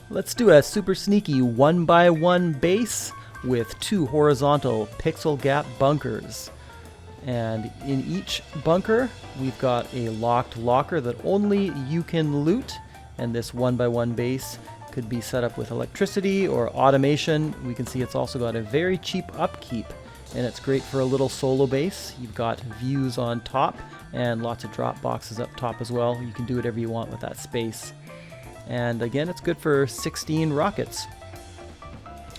Let's do a super sneaky 1x1 base with 2 horizontal pixel gap bunkers. And in each bunker, we've got a locked locker that only you can loot. And this 1x1 base could be set up with electricity or automation. We can see it's also got a very cheap upkeep, and it's great for a little solo base. You've got views on top and lots of drop boxes up top as well. You can do whatever you want with that space. And again, it's good for 16 rockets.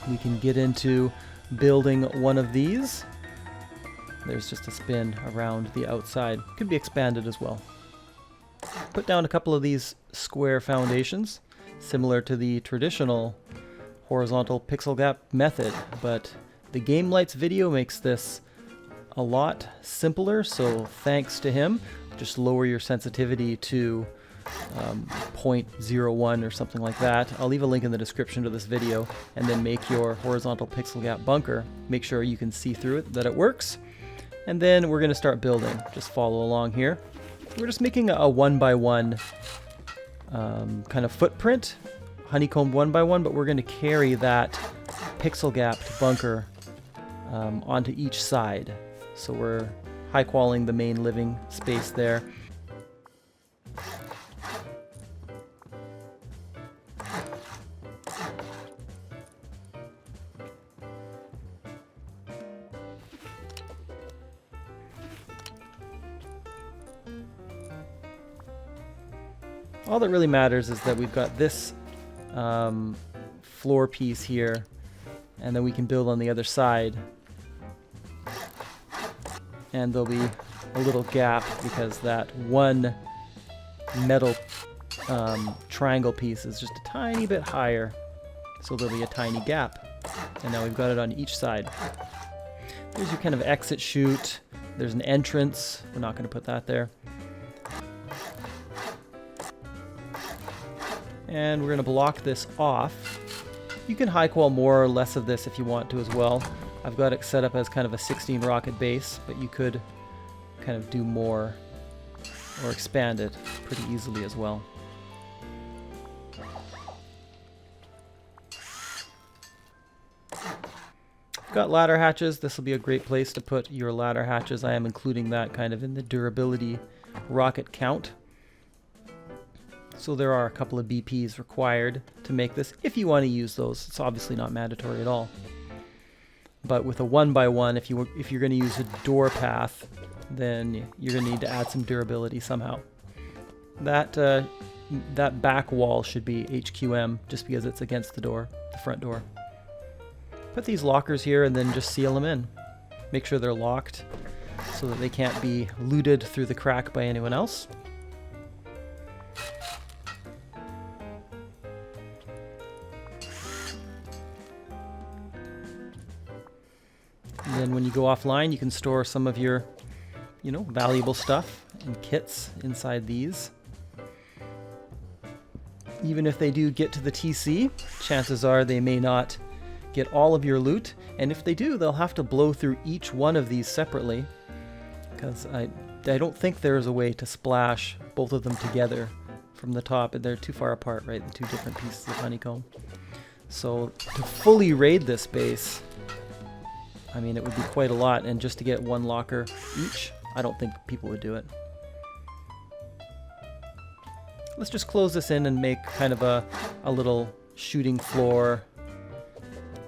We can get into building one of these. There's just a spin around the outside. Could be expanded as well. Put down a couple of these square foundations, similar to the traditional horizontal pixel gap method, but the Game Lights video makes this a lot simpler, so thanks to him. Just lower your sensitivity to 0.01 or something like that. I'll leave a link in the description to this video, and then make your horizontal pixel gap bunker. Make sure you can see through it, that it works. And then we're going to start building. Just follow along here. We're just making a 1x1 kind of footprint, honeycomb 1x1, but we're going to carry that pixel gapped bunker onto each side. So we're high qualifying the main living space there. All that really matters is that we've got this floor piece here, and then we can build on the other side. And there'll be a little gap because that one metal triangle piece is just a tiny bit higher. So there'll be a tiny gap. And now we've got it on each side. There's your kind of exit chute. There's an entrance. We're not going to put that there. And we're going to block this off. You can high qual more or less of this if you want to as well. I've got it set up as kind of a 16 rocket base, but you could kind of do more or expand it pretty easily as well. Got ladder hatches. This will be a great place to put your ladder hatches. I am including that kind of in the durability rocket count. So there are a couple of BPs required to make this. If you want to use those, it's obviously not mandatory at all. But with a 1x1, if you're going to use a door path, then you're going to need to add some durability somehow. That back wall should be HQM just because it's against the door, the front door. Put these lockers here and then just seal them in. Make sure they're locked so that they can't be looted through the crack by anyone else. And then when you go offline, you can store some of your, valuable stuff and kits inside these. Even if they do get to the TC, chances are they may not get all of your loot. And if they do, they'll have to blow through each one of these separately, because I don't think there's a way to splash both of them together from the top. They're too far apart, right? The two different pieces of honeycomb. So to fully raid this base, I mean, it would be quite a lot, and just to get one locker each, I don't think people would do it. Let's just close this in and make kind of a little shooting floor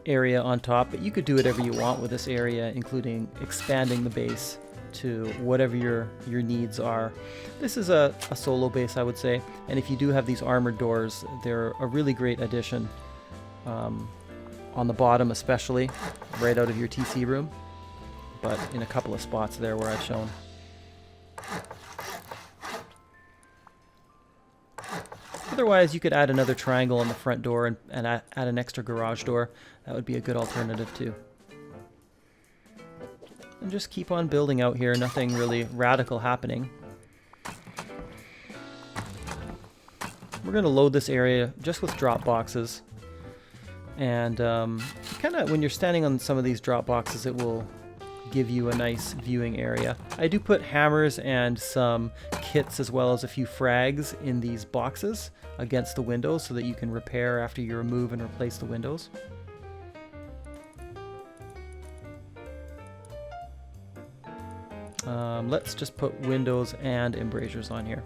area on top, but you could do whatever you want with this area, including expanding the base to whatever your needs are. This is a solo base, I would say, and if you do have these armored doors, they're a really great addition. On the bottom especially, right out of your TC room, but in a couple of spots there where I've shown. Otherwise, you could add another triangle on the front door and add an extra garage door. That would be a good alternative too. And just keep on building out here, nothing really radical happening. We're going to load this area just with drop boxes. And kind of when you're standing on some of these drop boxes, it will give you a nice viewing area. I do put hammers and some kits as well as a few frags in these boxes against the windows so that you can repair after you remove and replace the windows. Let's just put windows and embrasures on here.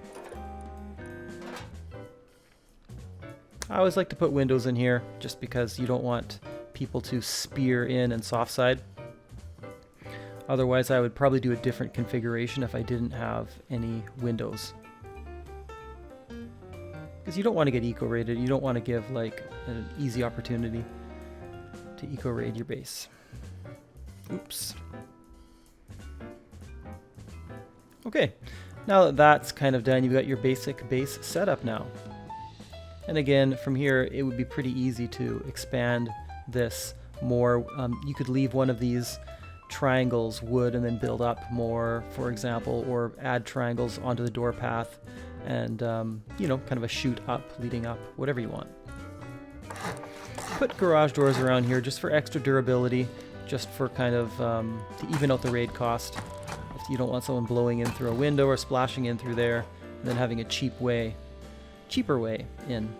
I always like to put windows in here just because you don't want people to spear in and soft side. Otherwise, I would probably do a different configuration if I didn't have any windows. Because you don't want to get eco-rated. You don't want to give like an easy opportunity to eco-raid your base. Oops. Okay, now that that's kind of done, you've got your basic base setup now. And again, from here, it would be pretty easy to expand this more. You could leave one of these triangles wood and then build up more, for example, or add triangles onto the door path and, you know, kind of a chute up, leading up, whatever you want. Put garage doors around here just for extra durability, just for kind of to even out the raid cost. If you don't want someone blowing in through a window or splashing in through there, and then having a cheaper way in.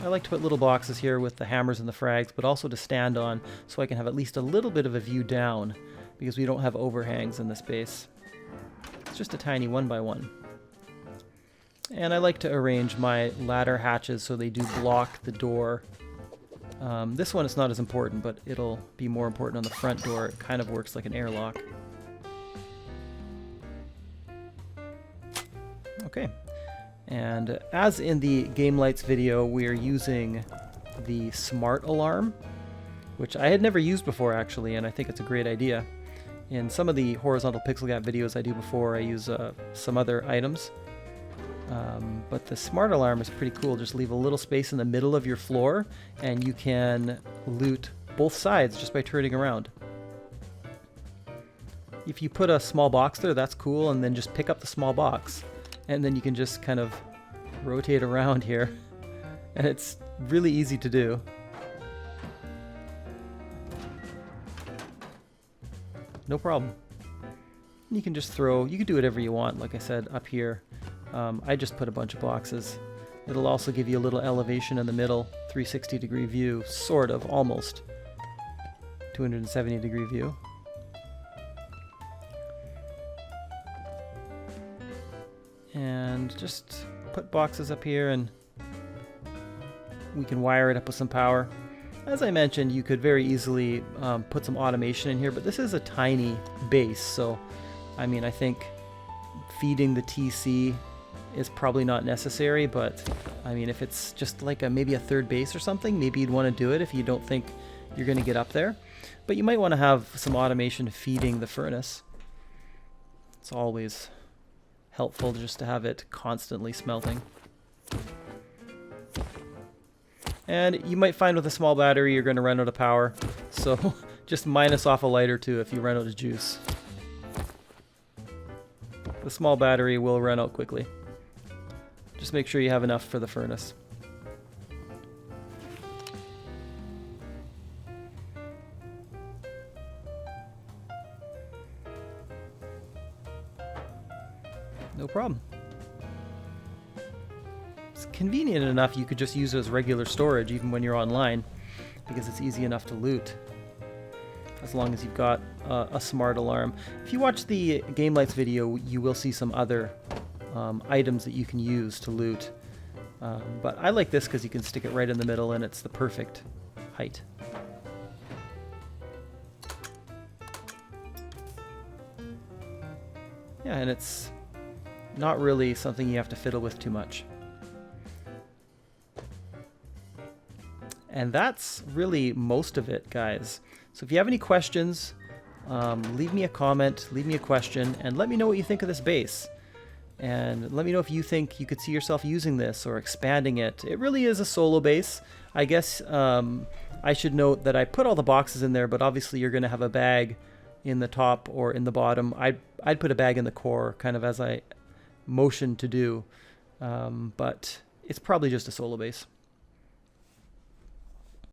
I like to put little boxes here with the hammers and the frags, but also to stand on so I can have at least a little bit of a view down because we don't have overhangs in this base. It's just a tiny 1x1. And I like to arrange my ladder hatches so they do block the door. This one is not as important, but it'll be more important on the front door. It kind of works like an airlock. Okay. And as in the Game Lights video, we are using the smart alarm, which I had never used before actually, and I think it's a great idea. In some of the horizontal pixel gap videos I do before, I use some other items. But the smart alarm is pretty cool. Just leave a little space in the middle of your floor and you can loot both sides just by turning around. If you put a small box there, that's cool, and then just pick up the small box and then you can just kind of rotate around here, and it's really easy to do. No problem. You can just throw, you can do whatever you want, like I said, up here. I just put a bunch of boxes. It'll also give you a little elevation in the middle, 360-degree view, sort of, almost 270-degree view. And just put boxes up here and we can wire it up with some power. As I mentioned, you could very easily put some automation in here, but this is a tiny base, so I mean, I think feeding the TC is probably not necessary, but I mean, if it's just like maybe a third base or something, maybe you'd want to do it if you don't think you're going to get up there. But you might want to have some automation feeding the furnace. It's always helpful just to have it constantly smelting. And you might find with a small battery you're going to run out of power, so just minus off a light or two if you run out of juice. The small battery will run out quickly. Just make sure you have enough for the furnace. No problem. It's convenient enough you could just use it as regular storage even when you're online, because it's easy enough to loot as long as you've got a smart alarm. If you watch the Game Lights video, you will see some other items that you can use to loot. But I like this because you can stick it right in the middle and it's the perfect height. Yeah, and it's not really something you have to fiddle with too much. And that's really most of it, guys. So if you have any questions, leave me a comment, leave me a question, and let me know what you think of this base. And let me know if you think you could see yourself using this or expanding it. It really is a solo base. I guess I should note that I put all the boxes in there, but obviously you're going to have a bag in the top or in the bottom. I'd put a bag in the core, kind of as I motioned to do. But It's probably just a solo base.